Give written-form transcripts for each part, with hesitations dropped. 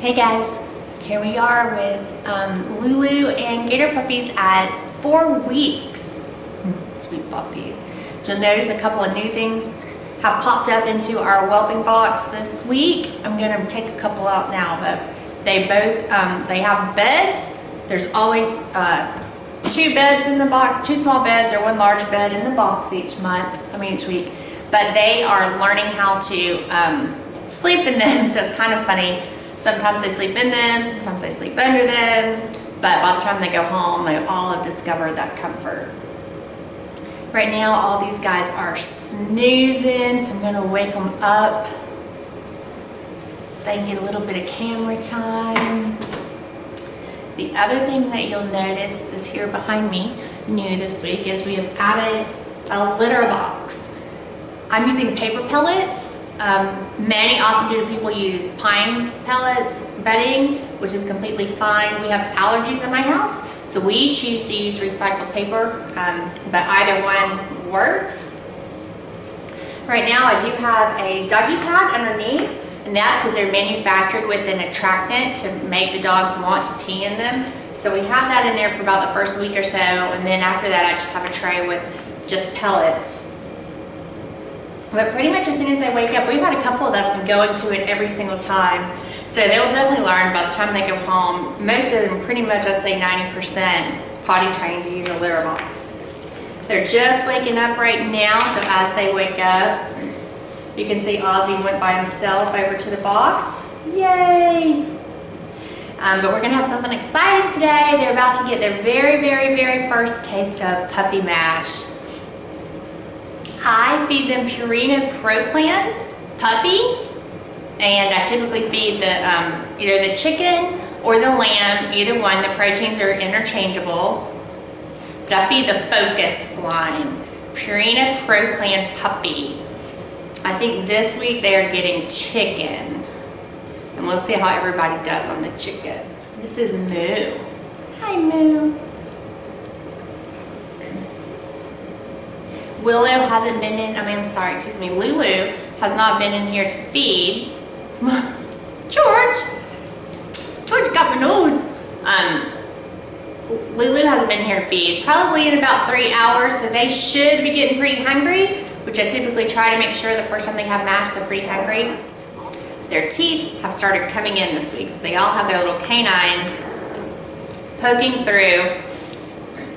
Hey guys, here we are with Lulu and Gator puppies at 4 weeks. Sweet puppies. You'll notice a couple of new things have popped up into our whelping box this week. I'm going to take a couple out now, but they both, they have beds. There's always 2 beds in the box, 2 small beds or 1 large bed in the box each week. But they are learning how to sleep in them, so it's kind of funny. Sometimes they sleep in them, sometimes they sleep under them, but by the time they go home, they all have discovered that comfort. Right now, all these guys are snoozing, so I'm going to wake them up so they can get a little bit of camera time. The other thing that you'll notice is here behind me, new this week, is we have added a litter box. I'm using paper pellets. Many AussieDoodle people use pine pellets bedding, which is completely fine. We have allergies in my house, so we choose to use recycled paper, but either one works. Right now I do have a doggy pad underneath, and that's because they're manufactured with an attractant to make the dogs want to pee in them. So we have that in there for about the first week or so, and then after that I just have a tray with just pellets. But pretty much as soon as they wake up, we've had a couple that's been going to it every single time. So they'll definitely learn by the time they go home. Most of them, pretty much I'd say 90% potty trained to use a litter box. They're just waking up right now, so as they wake up, you can see Aussie went by himself over to the box. Yay! But we're gonna have something exciting today. They're about to get their very first taste of puppy mash. I feed them Purina Pro Plan Puppy, and I typically feed the either the chicken or the lamb, either one. The proteins are interchangeable, but I feed the Focus line, Purina Pro Plan Puppy. I think this week they are getting chicken, and we'll see how everybody does on the chicken. This is Moo. Hi, Moo. Lulu hasn't been in, Lulu has not been in here to feed. George got my nose. Lulu hasn't been here to feed, probably in about 3 hours, so they should be getting pretty hungry, which I typically try to make sure the first time they have mash, they're pretty hungry. Their teeth have started coming in this week, so they all have their little canines poking through.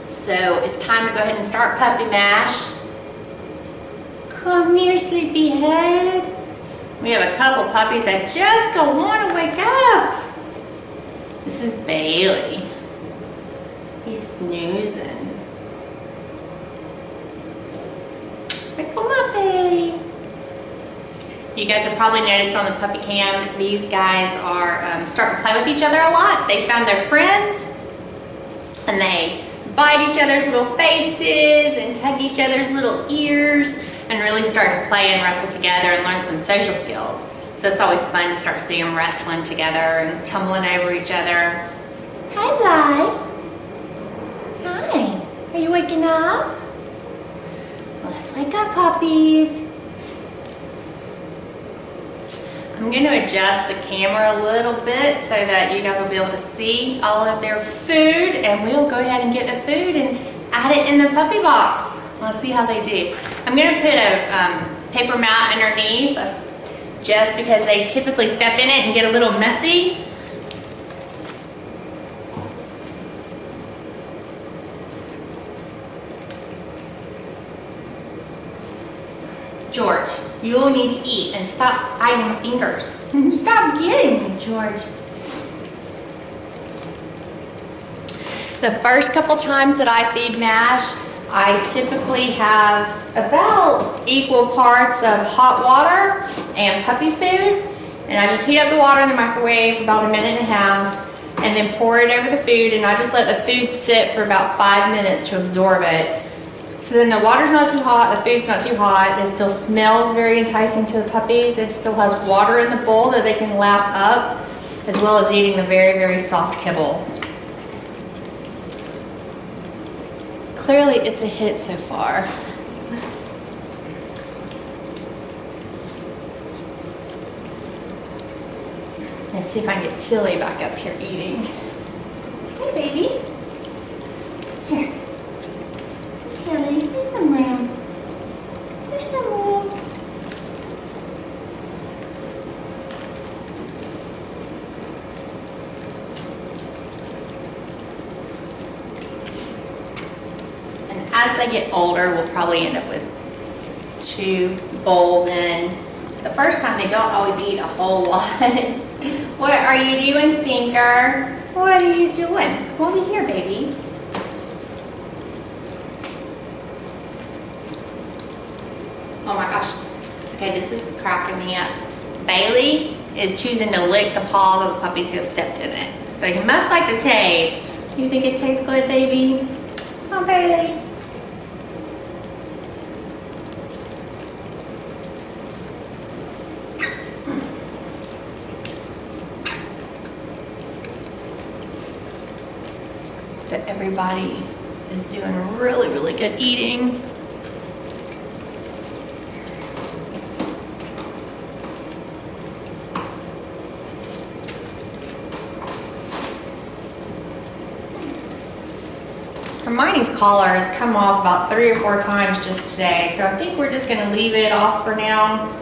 So it's time to go ahead and start puppy mash. Come here, sleepyhead. We have a couple puppies that just don't want to wake up. This is Bailey. He's snoozing. Wake him up, Bailey. You guys have probably noticed on the puppy cam, these guys are starting to play with each other a lot. They found their friends, and they bite each other's little faces and tug each other's little ears, and really start to play and wrestle together and learn some social skills. So it's always fun to start seeing them wrestling together and tumbling over each other. Hi, Bly. Hi. Are you waking up? Well, let's wake up, puppies. I'm going to adjust the camera a little bit so that you guys will be able to see all of their food, and we'll go ahead and get the food and add it in the puppy box. Let's see how they do. I'm going to put a paper mat underneath just because they typically step in it and get a little messy. George, you will need to eat and stop biting your fingers. Stop getting me, George. The first couple times that I feed mash, I typically have about equal parts of hot water and puppy food, and I just heat up the water in the microwave about 1.5 minutes and then pour it over the food, and I just let the food sit for about 5 minutes to absorb it. So then the water's not too hot, the food's not too hot, it still smells very enticing to the puppies, it still has water in the bowl that they can lap up, as well as eating the very soft kibble. Clearly it's a hit so far. Let's see if I can get Tilly back up here eating. Hey, baby. Here. Tilly, there's some room. There's some room. And as they get older, we'll probably end up with 2 bowls in. The first time they don't always eat a whole lot. What are you doing, Stinker? What are you doing? Come over here, baby. Oh my gosh. Okay, this is cracking me up. Bailey is choosing to lick the paws of the puppies who have stepped in it. So he must like the taste. You think it tastes good, baby? Oh, Bailey. But everybody is doing really, really good eating. Hermione's collar has come off about 3 or 4 times just today, so I think we're just going to leave it off for now.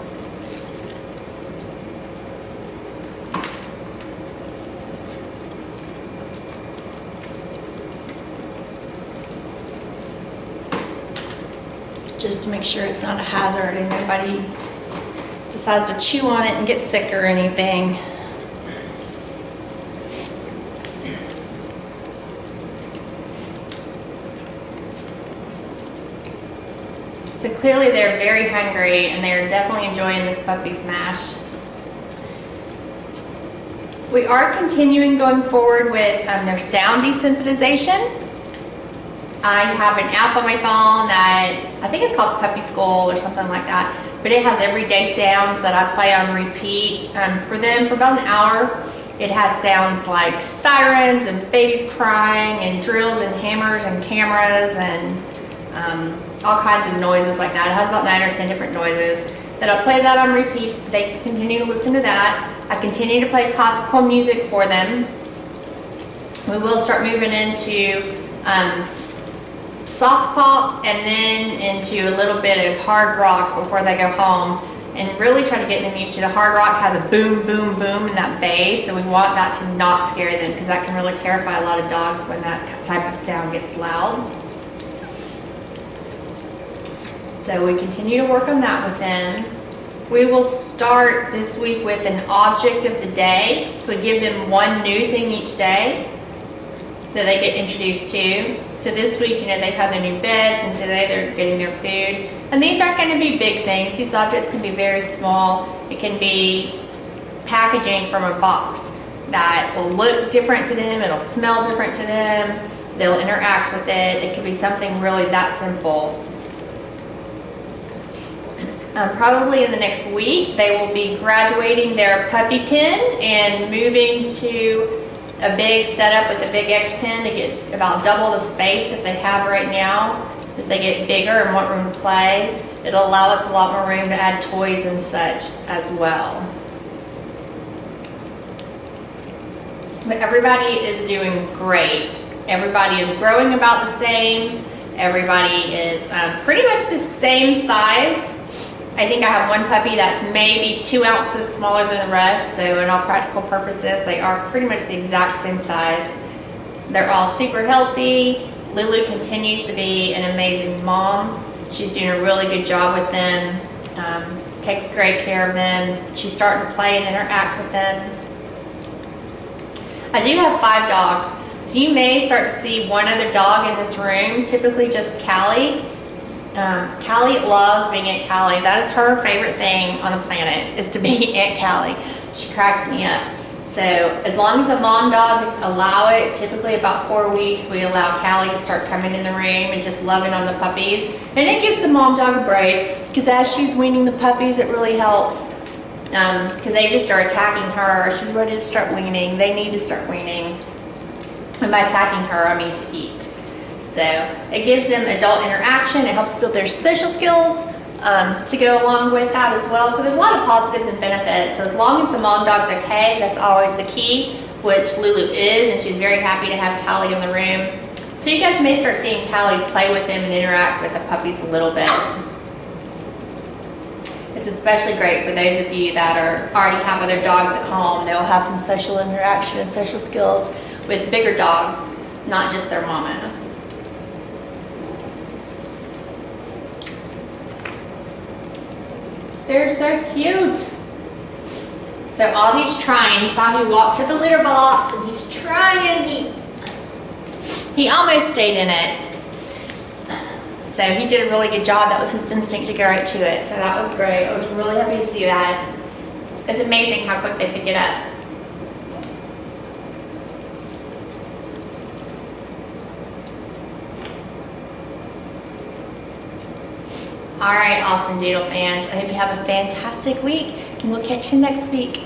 Just to make sure it's not a hazard and nobody decides to chew on it and get sick or anything. So clearly they're very hungry and they're definitely enjoying this puppy smash. We are continuing going forward with their sound desensitization. I have an app on my phone that I think it's called Puppy School or something like that, but it has everyday sounds that I play on repeat for them for about an hour. It has sounds like sirens and babies crying and drills and hammers and cameras and all kinds of noises like that. It has about 9 or 10 different noises that I play that on repeat. They continue to listen to that. I continue to play classical music for them. We will start moving into soft pop and then into a little bit of hard rock before they go home, and really try to get them used to the hard rock. Has a boom, boom, boom in that bass, so we want that to not scare them because that can really terrify a lot of dogs when that type of sound gets loud. So we continue to work on that with them. We will start this week with an object of the day. So we give them one new thing each day that they get introduced to. So this week, they've had their new beds, and today they're getting their food. And these aren't going to be big things. These objects can be very small. It can be packaging from a box that will look different to them. It'll smell different to them. They'll interact with it. It could be something really that simple. Probably in the next week, they will be graduating their puppy pen and moving to a big setup with a big X pen to get about double the space that they have right now. As they get bigger and want room to play, it'll allow us a lot more room to add toys and such as well. But everybody is doing great. Everybody is growing about the same. Everybody is pretty much the same size. I think I have one puppy that's maybe 2 ounces smaller than the rest, so in all practical purposes, they are pretty much the exact same size. They're all super healthy. Lulu continues to be an amazing mom. She's doing a really good job with them, takes great care of them. She's starting to play and interact with them. I do have 5 dogs, so you may start to see one other dog in this room, typically just Callie. Callie loves being Aunt Callie. That is her favorite thing on the planet, is to be Aunt Callie. She cracks me up. So as long as the mom dogs allow it, typically about 4 weeks, we allow Callie to start coming in the room and just loving on the puppies. And it gives the mom dog a break, because as she's weaning the puppies, it really helps. Because they just are attacking her. She's ready to start weaning. They need to start weaning. And by attacking her, I mean to eat. So it gives them adult interaction. It helps build their social skills. to go along with that as well. So there's a lot of positives and benefits. So as long as the mom dog's okay, that's always the key, which Lulu is, and she's very happy to have Callie in the room. So you guys may start seeing Callie play with them and interact with the puppies a little bit. It's especially great for those of you that already have other dogs at home. They'll have some social interaction and social skills with bigger dogs, not just their mama. They're so cute. So Aussie's trying. You saw he walked to the litter box and he's trying. He almost stayed in it. So he did a really good job. That was his instinct to go right to it. So that was great. I was really happy to see that. It's amazing how quick they pick it up. All right, AussieDoodle fans. I hope you have a fantastic week, and we'll catch you next week.